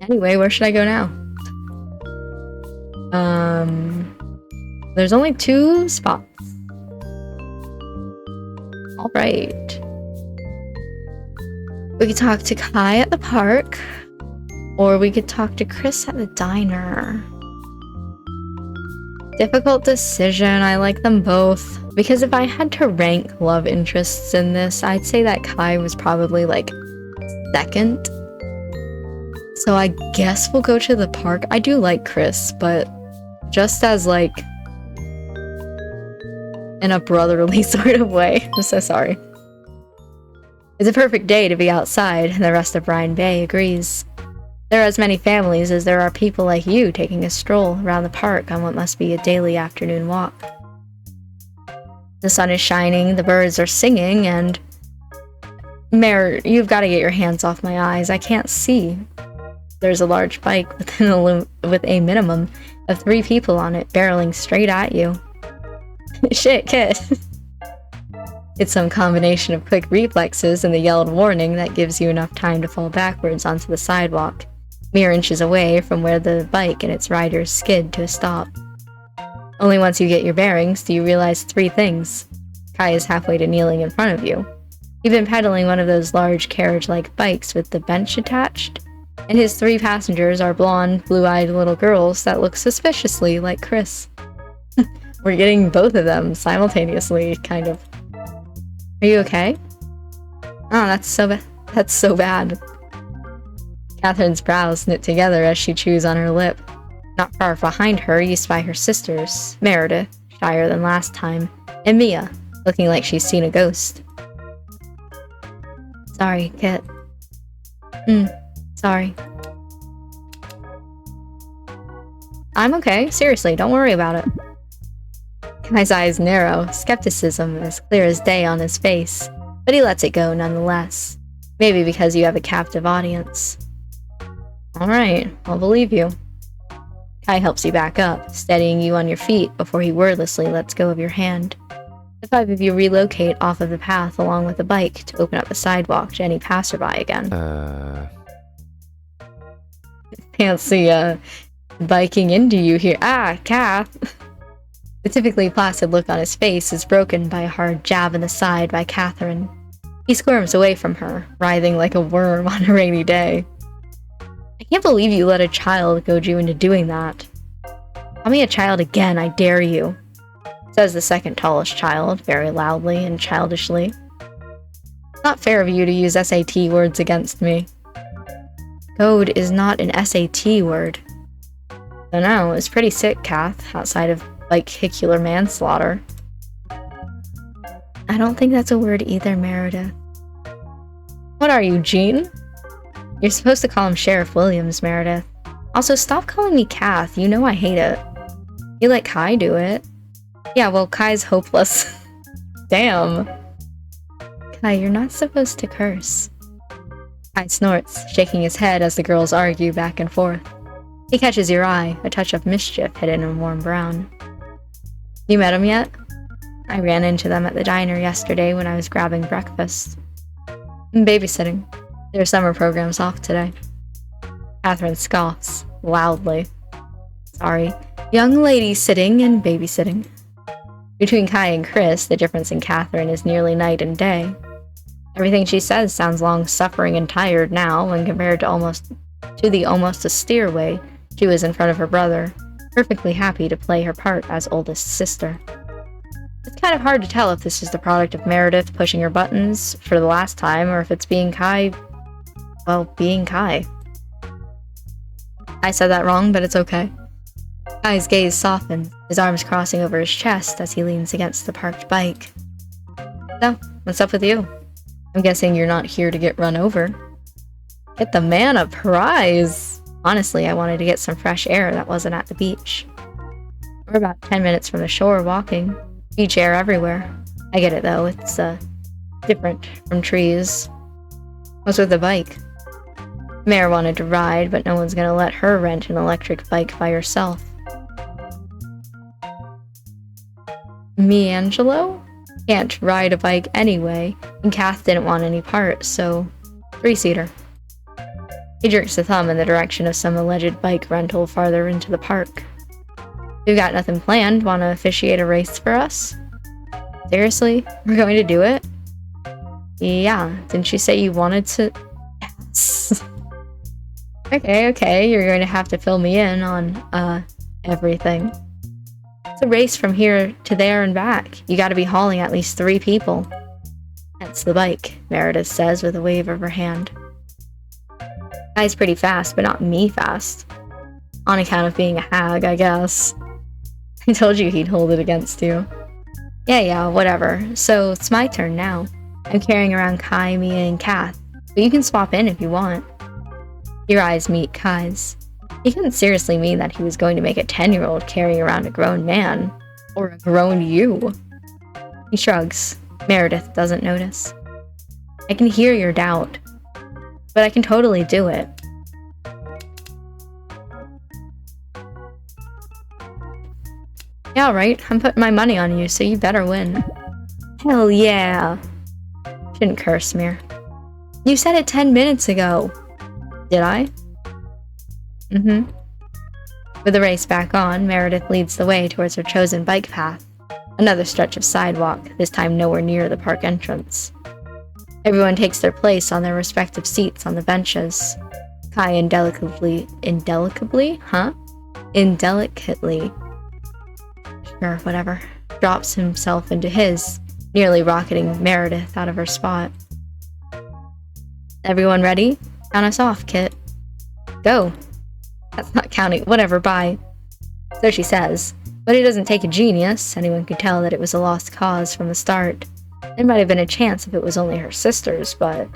Anyway, where should I go now? There's only 2 spots. Alright. We could talk to Kai at the park, or we could talk to Chris at the diner. Difficult decision, I like them both. Because if I had to rank love interests in this, I'd say that Kai was probably like second. So I guess we'll go to the park. I do like Chris, but just as like in a brotherly sort of way. I'm so sorry. It's a perfect day to be outside, and the rest of Ryan Bay agrees. There are as many families as there are people like you taking a stroll around the park on what must be a daily afternoon walk. The sun is shining, the birds are singing, and... Mare, you've got to get your hands off my eyes. I can't see. There's a large bike with a minimum of 3 people on it, barreling straight at you. Shit, kid. It's some combination of quick reflexes and the yelled warning that gives you enough time to fall backwards onto the sidewalk, mere inches away from where the bike and its riders skid to a stop. Only once you get your bearings do you realize 3 things. Kai is halfway to kneeling in front of you. He's been pedaling one of those large carriage-like bikes with the bench attached, and his 3 passengers are blonde, blue-eyed little girls that look suspiciously like Chris. We're getting both of them simultaneously, kind of. Are you okay? Oh, that's so bad. Catherine's brows knit together as she chews on her lip. Not far behind her, you spy her sisters, Meredith, shyer than last time, and Mia, looking like she's seen a ghost. Sorry, Kit. Sorry. I'm okay, seriously, don't worry about it. Kai's eyes narrow, skepticism as clear as day on his face, but he lets it go nonetheless. Maybe because you have a captive audience. Alright, I'll believe you. Kai helps you back up, steadying you on your feet before he wordlessly lets go of your hand. The 5 of you relocate off of the path along with the bike to open up the sidewalk to any passerby again. Fancy, biking into you here. Ah, Kath! The typically placid look on his face is broken by a hard jab in the side by Catherine. He squirms away from her, writhing like a worm on a rainy day. I can't believe you let a child goad you into doing that. Call me a child again, I dare you, says the second tallest child, very loudly and childishly. It's not fair of you to use SAT words against me. Goad is not an SAT word. I know, it's pretty sick, Kath, outside of vehicular manslaughter. I don't think that's a word either, Meredith. What are you, Jean? You're supposed to call him Sheriff Williams, Meredith. Also, stop calling me Kath, you know I hate it. You let Kai do it. Yeah, well, Kai's hopeless. Damn. Kai, you're not supposed to curse. Kai snorts, shaking his head as the girls argue back and forth. He catches your eye, a touch of mischief hidden in warm brown. You met him yet? I ran into them at the diner yesterday when I was grabbing breakfast. Babysitting. Their summer program's off today. Catherine scoffs, loudly. Sorry. Young lady sitting and babysitting. Between Kai and Chris, the difference in Catherine is nearly night and day. Everything she says sounds long-suffering and tired now when compared to the almost austere way she was in front of her brother, perfectly happy to play her part as oldest sister. It's kind of hard to tell if this is the product of Meredith pushing her buttons for the last time, or if it's being Kai, well, being Kai. I said that wrong, but it's okay. Kai's gaze softens, his arms crossing over his chest as he leans against the parked bike. So, what's up with you? I'm guessing you're not here to get run over. Get the man a prize! Honestly, I wanted to get some fresh air that wasn't at the beach. We're about 10 minutes from the shore walking. Beach air everywhere. I get it though, it's, different from trees. What's with the bike? Mare wanted to ride, but no one's gonna let her rent an electric bike by herself. Me, Angelo? Can't ride a bike anyway, and Kath didn't want any part, so 3-seater. He jerks a thumb in the direction of some alleged bike rental farther into the park. We've got nothing planned. Want to officiate a race for us? Seriously? We're going to do it? Yeah. Didn't you say you wanted to? Yes. Okay. You're going to have to fill me in on, everything. It's a race from here to there and back. You gotta be hauling at least 3 people. That's the bike, Meredith says with a wave of her hand. Guy's pretty fast, but not me fast. On account of being a hag, I guess. I told you he'd hold it against you. Yeah, whatever. So, it's my turn now. I'm carrying around Kai, Mia, and Kath, but you can swap in if you want. Your eyes meet Kai's. He couldn't seriously mean that he was going to make a 10-year-old carry around a grown man. Or a grown you. He shrugs. Meredith doesn't notice. I can hear your doubt. But I can totally do it. Yeah, right. I'm putting my money on you, so you better win. Hell yeah. Shouldn't curse, Mir. You said it 10 minutes ago. Did I? With the race back on, Meredith leads the way towards her chosen bike path. Another stretch of sidewalk, this time nowhere near the park entrance. Everyone takes their place on their respective seats on the benches. Kai indelicately, sure, whatever, drops himself into his, nearly rocketing Meredith out of her spot. Everyone ready? Count us off, Kit. Go. That's not counting. Whatever, bye. So she says. But it doesn't take a genius. Anyone could tell that it was a lost cause from the start. There might have been a chance if it was only her sisters, but...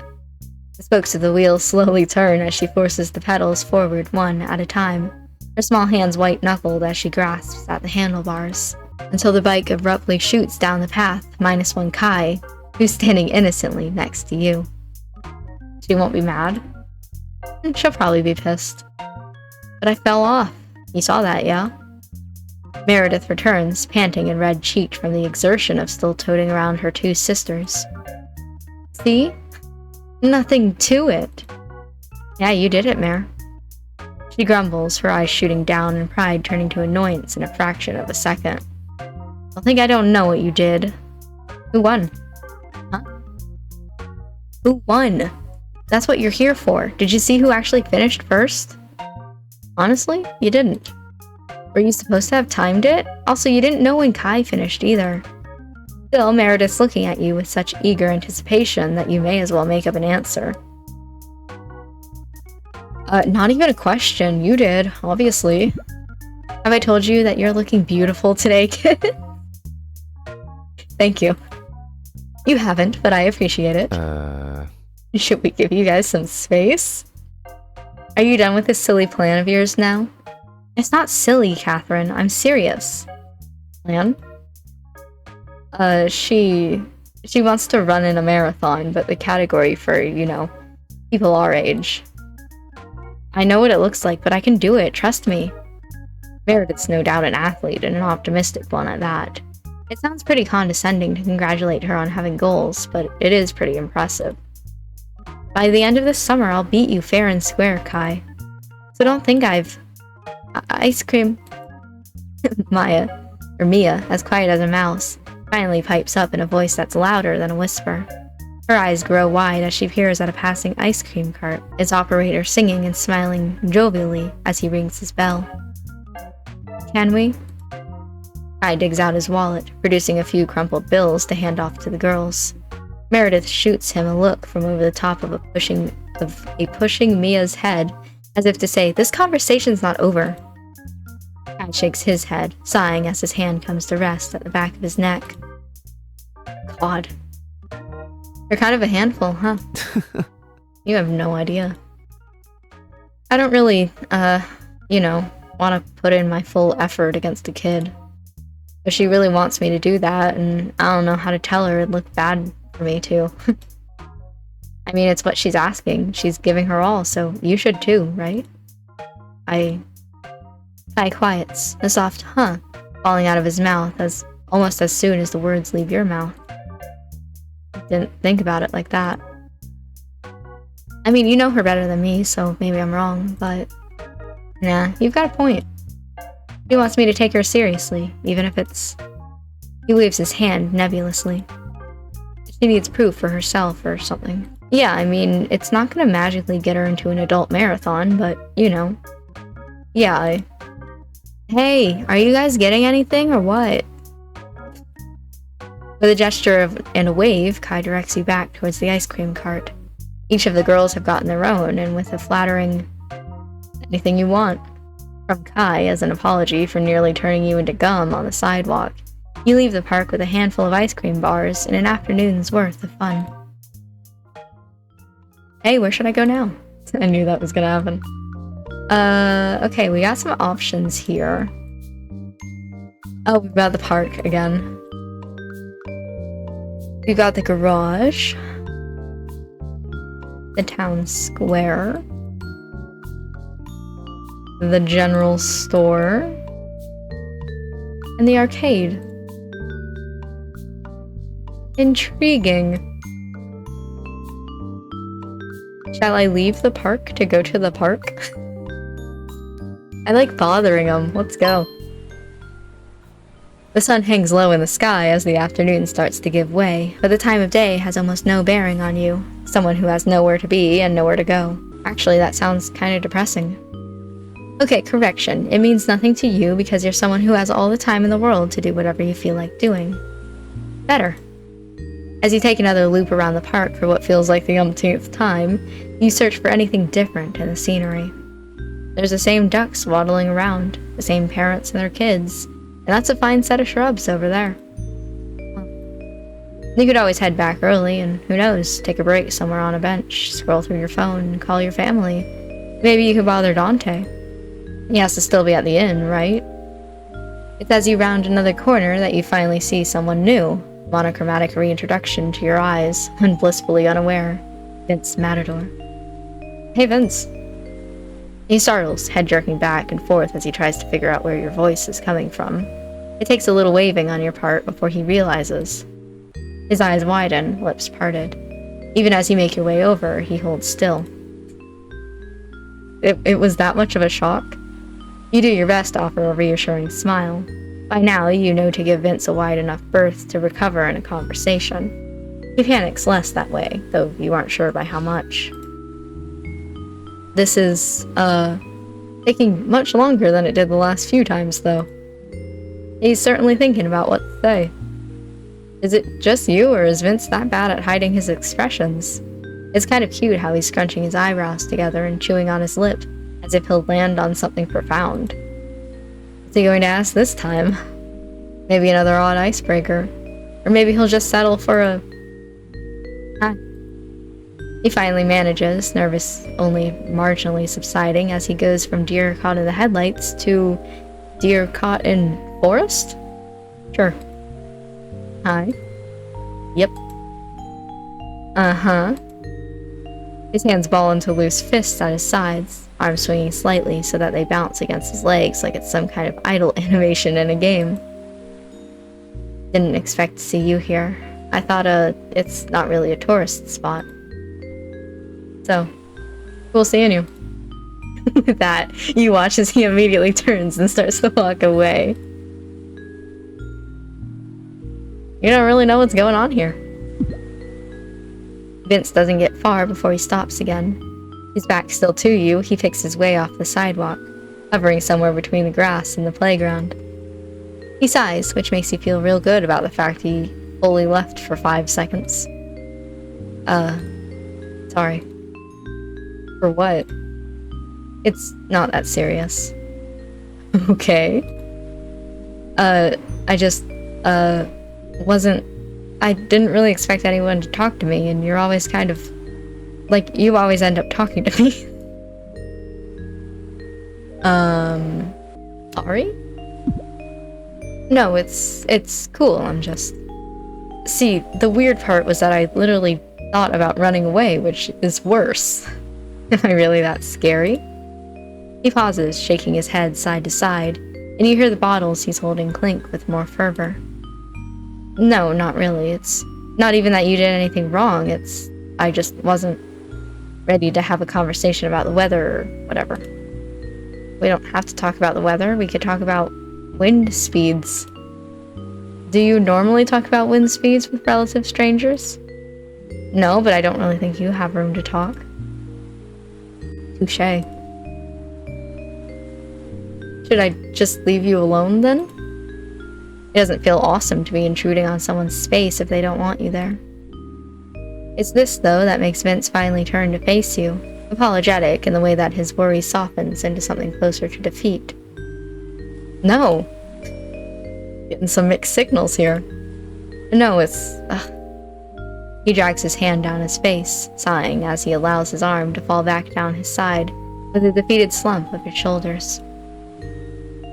The spokes of the wheel slowly turn as she forces the pedals forward one at a time. Her small hands white-knuckled as she grasps at the handlebars. Until the bike abruptly shoots down the path, -1 Kai, who's standing innocently next to you. She won't be mad. She'll probably be pissed. But I fell off. You saw that, yeah? Meredith returns, panting and red-cheeked from the exertion of still toting around her 2 sisters. See? Nothing to it. Yeah, you did it, Mare. She grumbles, her eyes shooting down and pride turning to annoyance in a fraction of a second. Don't think I don't know what you did. Who won? Huh? Who won? That's what you're here for. Did you see who actually finished first? Honestly, you didn't. Were you supposed to have timed it? Also, you didn't know when Kai finished either. Still, Meredith's looking at you with such eager anticipation that you may as well make up an answer. Not even a question. You did, obviously. Have I told you that you're looking beautiful today, kid? Thank you. You haven't, but I appreciate it. Should we give you guys some space? Are you done with this silly plan of yours now? It's not silly, Catherine. I'm serious. Plan? She wants to run in a marathon, but the category for, you know, people our age. I know what it looks like, but I can do it, trust me. Meredith's no doubt an athlete, and an optimistic one at that. It sounds pretty condescending to congratulate her on having goals, but it is pretty impressive. By the end of this summer, I'll beat you fair and square, Kai. So don't think I've... ice cream... Mia, as quiet as a mouse, finally pipes up in a voice that's louder than a whisper. Her eyes grow wide as she peers at a passing ice cream cart, its operator singing and smiling jovially as he rings his bell. Can we? Kai digs out his wallet, producing a few crumpled bills to hand off to the girls. Meredith shoots him a look from over the top of a pushing Mia's head, as if to say, this conversation's not over. Kai shakes his head, sighing as his hand comes to rest at the back of his neck. God. You're kind of a handful, huh? You have no idea. I don't really, you know, want to put in my full effort against a kid. But she really wants me to do that, and I don't know how to tell her it'd look bad for me, too. I mean, it's what she's asking. She's giving her all, so you should too, right? Kai quiets, a soft huh falling out of his mouth almost as soon as the words leave your mouth. Didn't think about it like that. I mean, you know her better than me, so maybe I'm wrong, but... Nah, you've got a point. He wants me to take her seriously, even if it's... He waves his hand nebulously. She needs proof for herself or something. Yeah, I mean, it's not gonna magically get her into an adult marathon, but, you know. Yeah, Hey, are you guys getting anything or what? With a gesture and a wave, Kai directs you back towards the ice cream cart. Each of the girls have gotten their own, and with a flattering anything you want from Kai as an apology for nearly turning you into gum on the sidewalk, you leave the park with a handful of ice cream bars and an afternoon's worth of fun. Hey, where should I go now? I knew that was gonna happen. Okay, we got some options here. Oh, we've got the park again. We've got the garage. The town square. The general store. And the arcade. Intriguing. Shall I leave the park to go to the park? I like bothering them. Let's go. The sun hangs low in the sky as the afternoon starts to give way, but the time of day has almost no bearing on you, someone who has nowhere to be and nowhere to go. Actually, that sounds kind of depressing. Okay, correction. It means nothing to you because you're someone who has all the time in the world to do whatever you feel like doing. Better. As you take another loop around the park for what feels like the umpteenth time, you search for anything different in the scenery. There's the same ducks waddling around, the same parents and their kids, and that's a fine set of shrubs over there. You could always head back early and, who knows, take a break somewhere on a bench, scroll through your phone, call your family. Maybe you could bother Dante. He has to still be at the inn, right? It's as you round another corner that you finally see someone new, monochromatic reintroduction to your eyes, and blissfully unaware. Vince Matador. Hey, Vince. He startles, head jerking back and forth as he tries to figure out where your voice is coming from. It takes a little waving on your part before he realizes. His eyes widen, lips parted. Even as you make your way over, he holds still. It was that much of a shock? You do your best to offer a reassuring smile. By now, you know to give Vince a wide enough berth to recover in a conversation. He panics less that way, though you aren't sure by how much. This is, taking much longer than it did the last few times, though. He's certainly thinking about what to say. Is it just you, or is Vince that bad at hiding his expressions? It's kind of cute how he's scrunching his eyebrows together and chewing on his lip, as if he'll land on something profound. What's he going to ask this time? Maybe another odd icebreaker. Or maybe he'll just settle for a... Hi. He finally manages, nervous only marginally subsiding as he goes from deer caught in the headlights to deer caught in forest? Sure. Hi. Yep. Uh-huh. His hands ball into loose fists at his sides, arms swinging slightly so that they bounce against his legs like it's some kind of idle animation in a game. Didn't expect to see you here. I thought, it's not really a tourist spot. So, cool seeing you. With that, you watch as he immediately turns and starts to walk away. You don't really know what's going on here. Vince doesn't get far before he stops again. His back still to you, he picks his way off the sidewalk, hovering somewhere between the grass and the playground. He sighs, which makes you feel real good about the fact he fully left for 5 seconds. Sorry. For what? It's not that serious. Okay. I just, I didn't really expect anyone to talk to me, and you're always kind of... like, you always end up talking to me. Sorry? No, it's cool, I'm just... See, the weird part was that I literally thought about running away, which is worse. Am I really that scary? He pauses, shaking his head side to side, and you hear the bottles he's holding clink with more fervor. No, not really. It's not even that you did anything wrong, I just wasn't... ready to have a conversation about the weather or whatever. We don't have to talk about the weather. We could talk about wind speeds. Do you normally talk about wind speeds with relative strangers? No, but I don't really think you have room to talk. Touché. Should I just leave you alone then? It doesn't feel awesome to be intruding on someone's space if they don't want you there. It's this, though, that makes Vince finally turn to face you, apologetic in the way that his worry softens into something closer to defeat. No. Getting some mixed signals here. No, it's... He drags his hand down his face, sighing as he allows his arm to fall back down his side, with a defeated slump of his shoulders.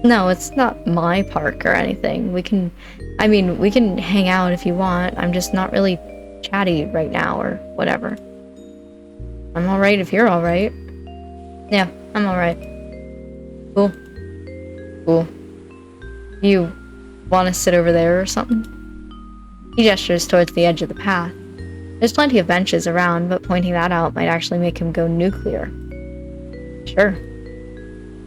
No, it's not my park or anything. We can hang out if you want. I'm just not really chatty right now or whatever. I'm alright if you're alright. Yeah, I'm alright. Cool. Cool. You want to sit over there or something? He gestures towards the edge of the path. There's plenty of benches around, but pointing that out might actually make him go nuclear. Sure.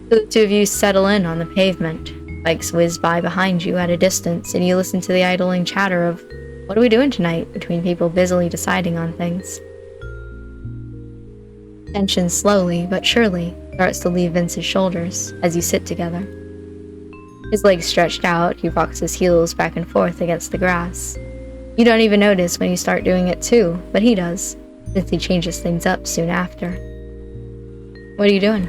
So the two of you settle in on the pavement. Bikes whiz by behind you at a distance, and you listen to the idling chatter of, "What are we doing tonight?" between people busily deciding on things. Tension slowly, but surely, starts to leave Vince's shoulders as you sit together. His legs stretched out, he rocks his heels back and forth against the grass. You don't even notice when you start doing it too, but he does, since he changes things up soon after. What are you doing?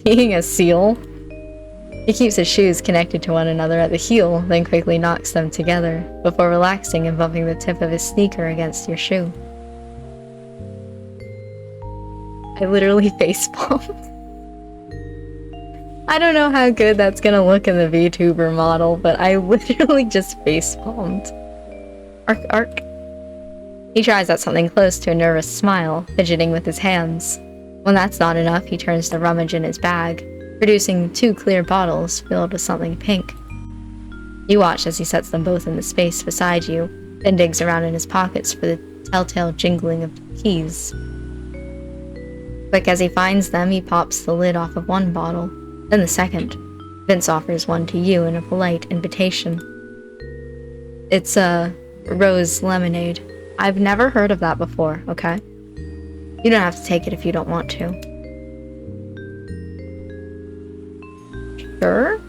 Being a seal? He keeps his shoes connected to one another at the heel, then quickly knocks them together, before relaxing and bumping the tip of his sneaker against your shoe. I literally facepalmed. I don't know how good that's gonna look in the VTuber model, but I literally just facepalmed. Ark, ark. He tries at something close to a nervous smile, fidgeting with his hands. When that's not enough, he turns to rummage in his bag, producing 2 clear bottles filled with something pink. You watch as he sets them both in the space beside you, then digs around in his pockets for the telltale jingling of keys. Quick as he finds them, he pops the lid off of one bottle, then the second. Vince offers one to you in a polite invitation. It's a rose lemonade. I've never heard of that before, okay? You don't have to take it if you don't want to. Sure?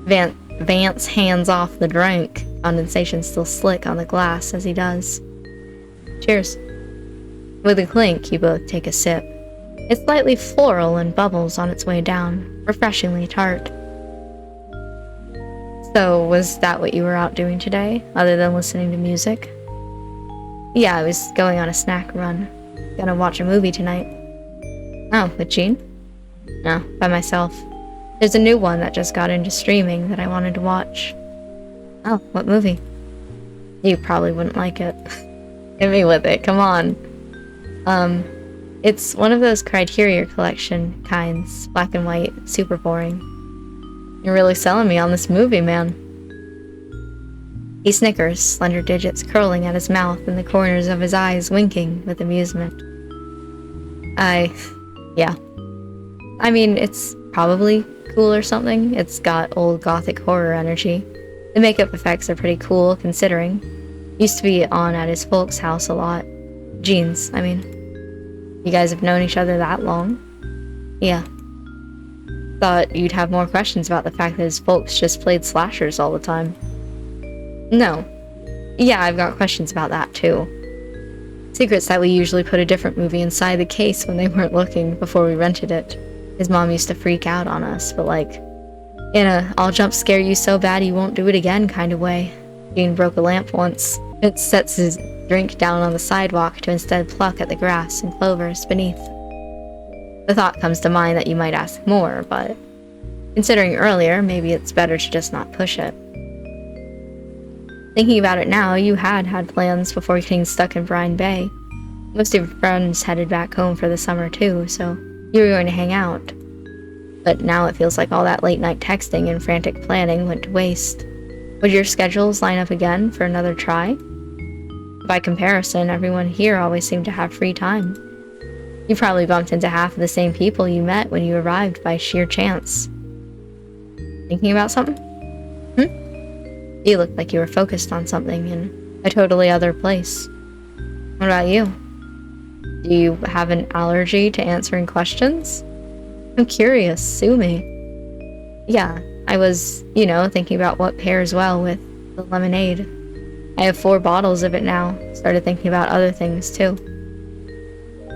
Vance hands off the drink, condensation still slick on the glass as he does. Cheers. With a clink, you both take a sip. It's slightly floral and bubbles on its way down, refreshingly tart. So, was that what you were out doing today, other than listening to music? Yeah, I was going on a snack run. Gonna watch a movie tonight. Oh, with Jean? No, by myself. There's a new one that just got into streaming that I wanted to watch. Oh, what movie? You probably wouldn't like it. Hit me with it, come on. It's one of those Criteria Collection kinds. Black and white, super boring. You're really selling me on this movie, man. He snickers, slender digits curling at his mouth and the corners of his eyes winking with amusement. Yeah. I mean, it's probably cool or something. It's got old gothic horror energy. The makeup effects are pretty cool, considering. Used to be on at his folks' house a lot. Jean's, I mean. You guys have known each other that long? Yeah. Thought you'd have more questions about the fact that his folks just played slashers all the time. No. Yeah, I've got questions about that too. Secret's that we usually put a different movie inside the case when they weren't looking before we rented it. His mom used to freak out on us, but like, in a I'll jump scare you so bad you won't do it again kind of way. Jean broke a lamp once. It sets his drink down on the sidewalk to instead pluck at the grass and clovers beneath. The thought comes to mind that you might ask more, but considering earlier, maybe it's better to just not push it. Thinking about it now, you had plans before getting stuck in Brine Bay. Most of your friends headed back home for the summer too, so you were going to hang out. But now it feels like all that late-night texting and frantic planning went to waste. Would your schedules line up again for another try? By comparison, everyone here always seemed to have free time. You probably bumped into half of the same people you met when you arrived by sheer chance. Thinking about something? You looked like you were focused on something in a totally other place. What about you? Do you have an allergy to answering questions? I'm curious, sue me. Yeah, I was, thinking about what pairs well with the lemonade. I have 4 bottles of it now. Started thinking about other things too.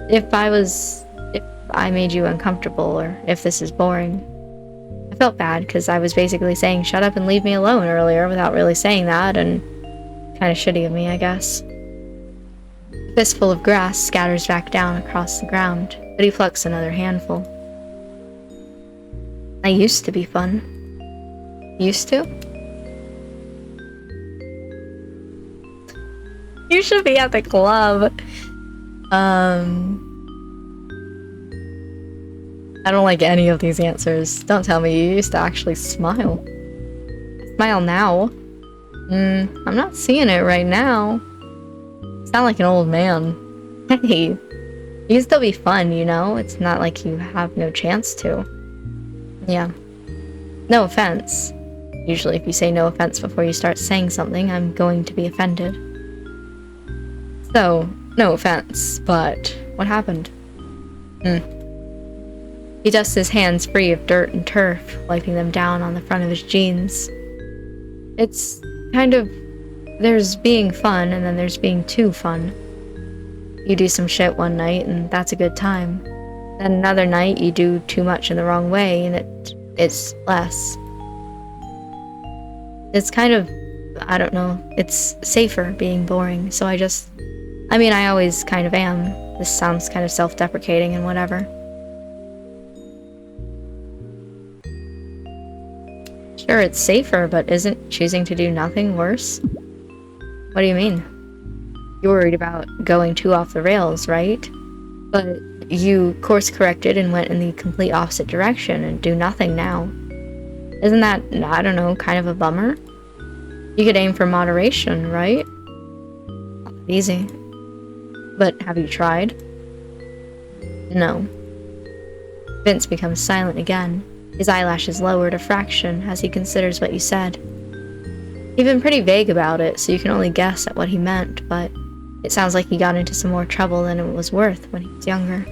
If I made you uncomfortable, or if this is boring. I felt bad because I was basically saying shut up and leave me alone earlier without really saying that, and kind of shitty of me, I guess. A fistful of grass scatters back down across the ground, but he plucks another handful. I used to be fun. Used to? You should be at the club. I don't like any of these answers. Don't tell me you used to actually smile. Smile now? I'm not seeing it right now. You sound like an old man. Hey, you can still be fun, It's not like you have no chance to. Yeah. No offense. Usually if you say no offense before you start saying something, I'm going to be offended. So, no offense, but what happened? He dusts his hands free of dirt and turf, wiping them down on the front of his jeans. It's kind of... There's being fun, and then there's being too fun. You do some shit one night, and that's a good time. Then another night, you do too much in the wrong way, and it's less. It's kind of... I don't know. It's safer being boring, so I always kind of am. This sounds kind of self-deprecating and whatever. Sure, it's safer, but isn't choosing to do nothing worse? What do you mean? You're worried about going too off the rails, right? But you course-corrected and went in the complete opposite direction and do nothing now. Isn't that, I don't know, kind of a bummer? You could aim for moderation, right? Easy. But have you tried? No. Vince becomes silent again. His eyelashes lowered a fraction as he considers what you said. You've been pretty vague about it, so you can only guess at what he meant, but it sounds like he got into some more trouble than it was worth when he was younger.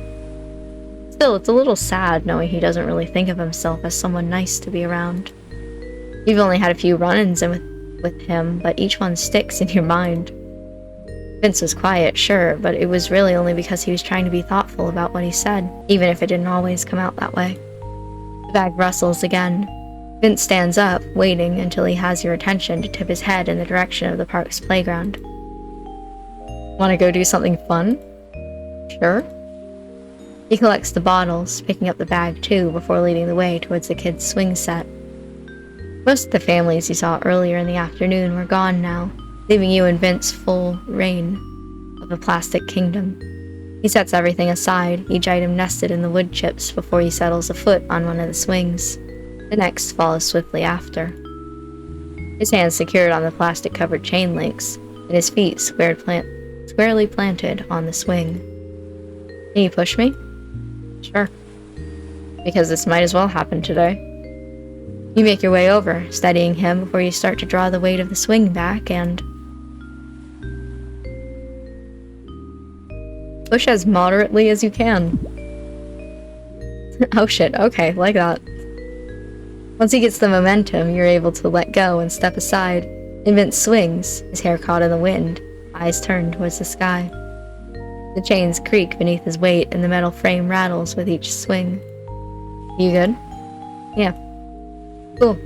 Still, it's a little sad knowing he doesn't really think of himself as someone nice to be around. You've only had a few run-ins with him, but each one sticks in your mind. Vince was quiet, sure, but it was really only because he was trying to be thoughtful about what he said, even if it didn't always come out that way. The bag rustles again. Vince stands up, waiting until he has your attention to tip his head in the direction of the park's playground. Want to go do something fun? Sure. He collects the bottles, picking up the bag too before leading the way towards the kids' swing set. Most of the families you saw earlier in the afternoon were gone now, leaving you and Vince full reign of a plastic kingdom. He sets everything aside, each item nested in the wood chips before he settles a foot on one of the swings. The next follows swiftly after. His hands secured on the plastic-covered chain links, and his feet squarely planted on the swing. Can you push me? Sure. Because this might as well happen today. You make your way over, steadying him before you start to draw the weight of the swing back, and... push as moderately as you can. Oh shit, okay, like that. Once he gets the momentum, you're able to let go and step aside. And Vince swings, his hair caught in the wind, eyes turned towards the sky. The chains creak beneath his weight and the metal frame rattles with each swing. You good? Yeah. Cool.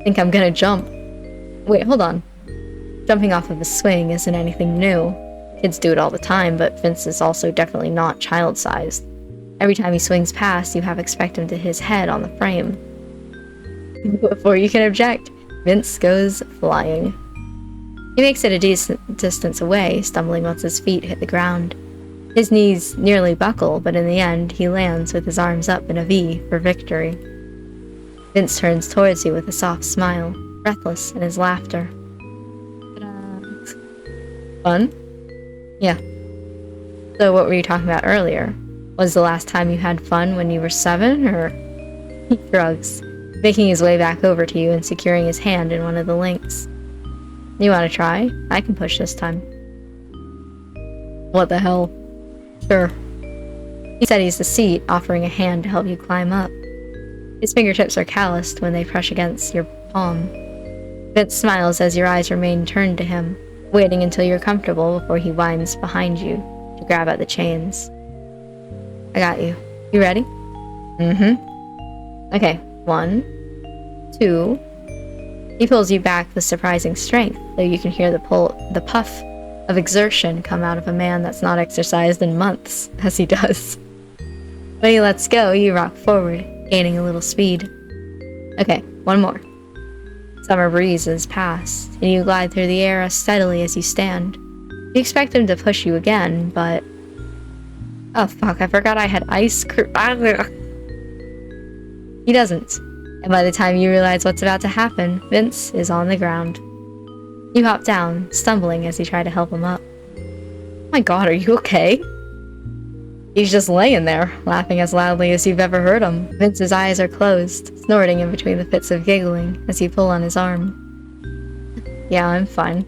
Think I'm gonna jump. Wait, hold on. Jumping off of a swing isn't anything new. Kids do it all the time, but Vince is also definitely not child-sized. Every time he swings past, you half expect him to hit his head on the frame. Before you can object, Vince goes flying. He makes it a decent distance away, stumbling once his feet hit the ground. His knees nearly buckle, but in the end, he lands with his arms up in a V for victory. Vince turns towards you with a soft smile, breathless in his laughter. Fun? Yeah. So what were you talking about earlier? Was the last time you had fun when you were 7, or... He shrugs, making his way back over to you and securing his hand in one of the links. You want to try? I can push this time. What the hell? Sure. He steadies the seat, offering a hand to help you climb up. His fingertips are calloused when they brush against your palm. Vince smiles as your eyes remain turned to him, waiting until you're comfortable before he winds behind you to grab at the chains. I got you. You ready? Mm-hmm. Okay, 1, 2... He pulls you back with surprising strength, though you can hear the puff of exertion come out of a man that's not exercised in months, as he does. When he lets go, you rock forward, gaining a little speed. Okay, one more. Summer breezes pass, and you glide through the air as steadily as you stand. You expect him to push you again, but... Oh fuck, I forgot I had ice cream. He doesn't, and by the time you realize what's about to happen, Vince is on the ground. You hop down, stumbling as you try to help him up. Oh my god, are you okay? He's just laying there, laughing as loudly as you've ever heard him. Vince's eyes are closed, snorting in between the fits of giggling as you pull on his arm. Yeah, I'm fine.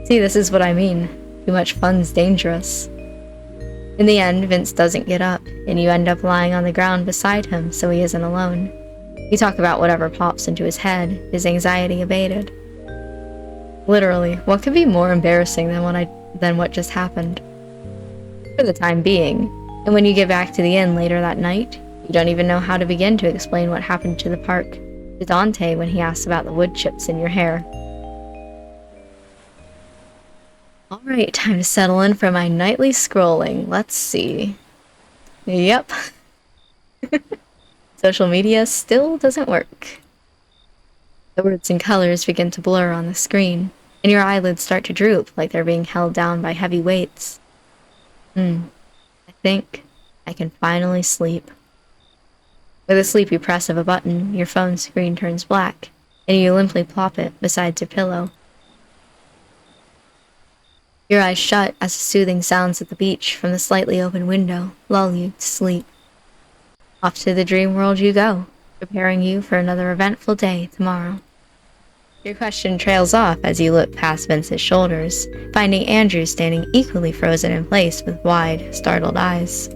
See, this is what I mean. Too much fun's dangerous. In the end, Vince doesn't get up, and you end up lying on the ground beside him so he isn't alone. You talk about whatever pops into his head, his anxiety abated. Literally, what could be more embarrassing than what just happened? For the time being, and when you get back to the inn later that night, you don't even know how to begin to explain what happened to the park to Dante when he asks about the wood chips in your hair. Alright, time to settle in for my nightly scrolling. Let's see. Yep. Social media still doesn't work. The words and colors begin to blur on the screen, and your eyelids start to droop like they're being held down by heavy weights. I think I can finally sleep. With a sleepy press of a button, your phone screen turns black, and you limply plop it beside your pillow. Your eyes shut as the soothing sounds of the beach from the slightly open window lull you to sleep. Off to the dream world you go, preparing you for another eventful day tomorrow. Your question trails off as you look past Vince's shoulders, finding Andrew standing equally frozen in place with wide, startled eyes.